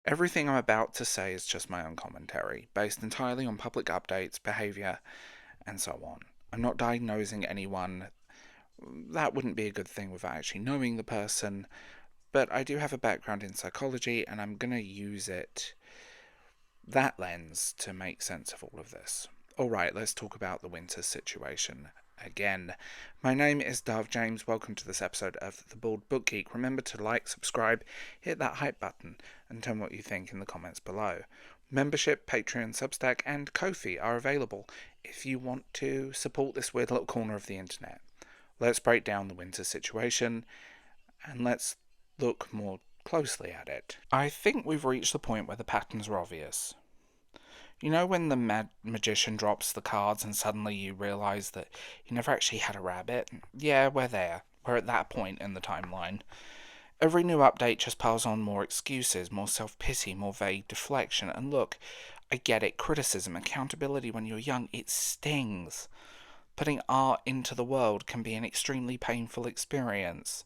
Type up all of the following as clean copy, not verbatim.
Everything I'm about to say is just my own commentary, based entirely on public updates, behaviour, and so on. I'm not diagnosing anyone. That wouldn't be a good thing without actually knowing the person, but I do have a background in psychology and I'm going to use that lens to make sense of all of this. Alright, let's talk about the winter situation again. My name is Dave James. Welcome to this episode of The Bald Book Geek. Remember to like, subscribe, hit that hype button, and tell me what you think in the comments below. Membership, Patreon, Substack, and Ko-fi are available if you want to support this weird little corner of the internet. Let's break down the winter situation, and let's look more closely at it. I think we've reached the point where the patterns are obvious. You know when the magician drops the cards and suddenly you realise that you never actually had a rabbit? Yeah, we're there. We're at that point in the timeline. Every new update just piles on more excuses, more self-pity, more vague deflection. And look, I get it, criticism, accountability when you're young, it stings. Putting art into the world can be an extremely painful experience.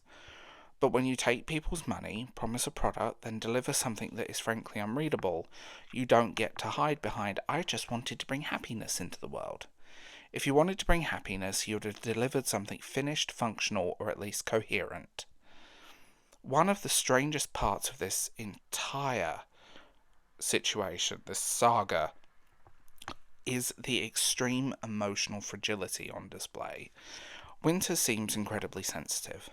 But when you take people's money, promise a product, then deliver something that is frankly unreadable, you don't get to hide behind, I just wanted to bring happiness into the world. If you wanted to bring happiness, you would have delivered something finished, functional, or at least coherent. One of the strangest parts of this entire situation, this saga, is the extreme emotional fragility on display. Winter seems incredibly sensitive.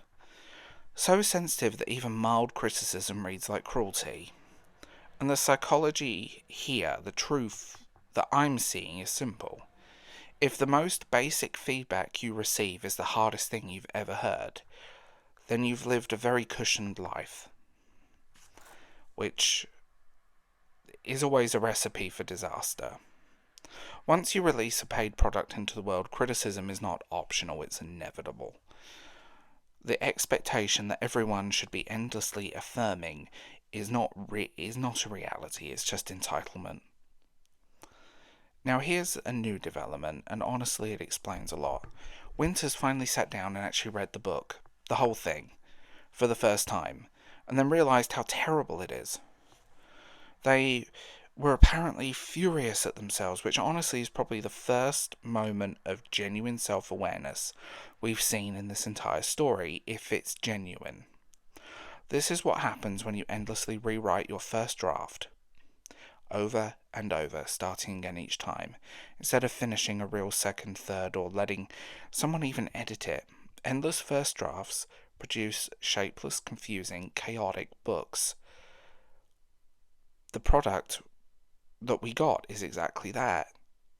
So sensitive that even mild criticism reads like cruelty. And the psychology here, the truth that I'm seeing is simple. If the most basic feedback you receive is the hardest thing you've ever heard, then you've lived a very cushioned life. Which is always a recipe for disaster. Once you release a paid product into the world, criticism is not optional, it's inevitable. The expectation that everyone should be endlessly affirming is not a reality, it's just entitlement. Now here's a new development, and honestly it explains a lot. Winters finally sat down and actually read the book, the whole thing, for the first time, and then realised how terrible it is. They were apparently furious at themselves, which honestly is probably the first moment of genuine self-awareness we've seen in this entire story, if it's genuine. This is what happens when you endlessly rewrite your first draft, over and over, starting again each time, instead of finishing a real second, third, or letting someone even edit it. Endless first drafts produce shapeless, confusing, chaotic books. The product that we got is exactly that.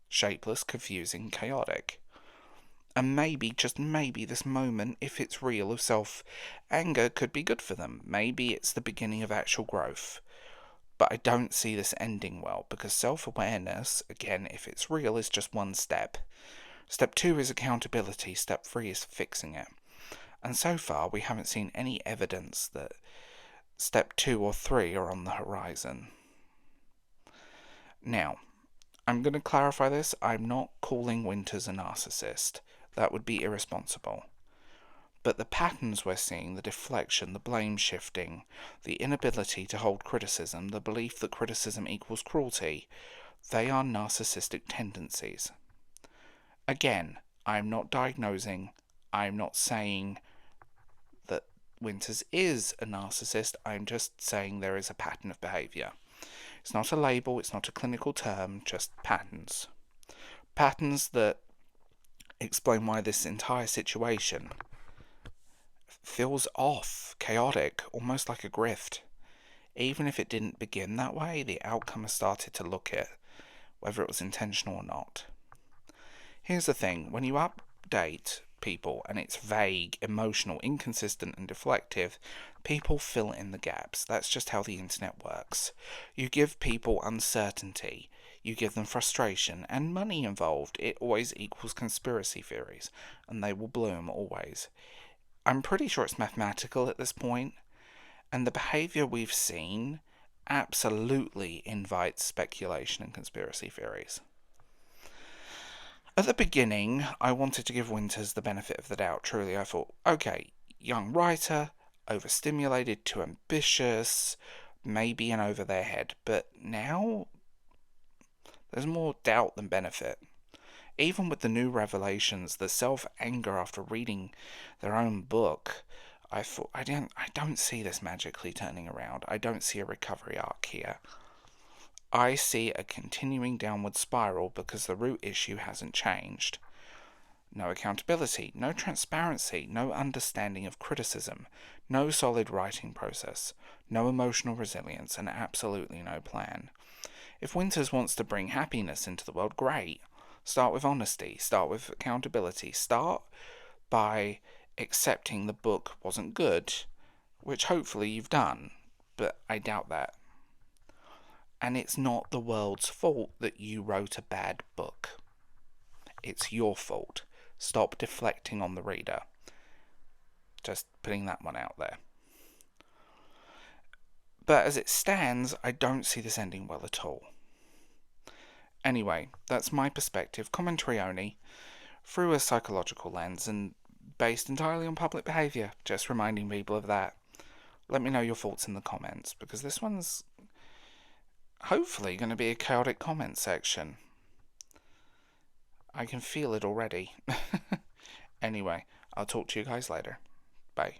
Shapeless, confusing, chaotic. And maybe, just maybe, this moment, if it's real, of self-anger could be good for them. Maybe it's the beginning of actual growth. But I don't see this ending well, because self-awareness, again, if it's real, is just one step. Step 2 is accountability, step 3 is fixing it. And so far, we haven't seen any evidence that step 2 or 3 are on the horizon. Now, I'm going to clarify this. I'm not calling Winters a narcissist. That would be irresponsible. But the patterns we're seeing, the deflection, the blame shifting, the inability to hold criticism, the belief that criticism equals cruelty, they are narcissistic tendencies. Again, I'm not diagnosing, I'm not saying that Winters is a narcissist, I'm just saying there is a pattern of behaviour. It's not a label, it's not a clinical term, just patterns. Patterns that explain why this entire situation feels off, chaotic, almost like a grift. Even if it didn't begin that way, the outcome has started to look it, whether it was intentional or not. Here's the thing, when you update people and it's vague, emotional, inconsistent and deflective, people fill in the gaps. That's just how the internet works. You give people uncertainty, you give them frustration and money involved. It always equals conspiracy theories, and they will bloom always. I'm pretty sure it's mathematical at this point, and the behaviour we've seen absolutely invites speculation and conspiracy theories. At the beginning, I wanted to give Winters the benefit of the doubt. Truly, I thought, okay, young writer, overstimulated, too ambitious, maybe in over their head, but now there's more doubt than benefit. Even with the new revelations, the self-anger after reading their own book, I thought I don't see this magically turning around. I don't see a recovery arc here. I see a continuing downward spiral because the root issue hasn't changed. No accountability, no transparency, no understanding of criticism, no solid writing process, no emotional resilience, and absolutely no plan. If Winters wants to bring happiness into the world, great. Start with honesty, start with accountability, start by accepting the book wasn't good, which hopefully you've done, but I doubt that. And it's not the world's fault that you wrote a bad book. It's your fault. Stop deflecting on the reader. Just putting that one out there. But as it stands, I don't see this ending well at all. Anyway, that's my perspective, commentary only, through a psychological lens and based entirely on public behaviour, just reminding people of that. Let me know your thoughts in the comments, because this one's hopefully going to be a chaotic comment section. I can feel it already. Anyway, I'll talk to you guys later. Bye.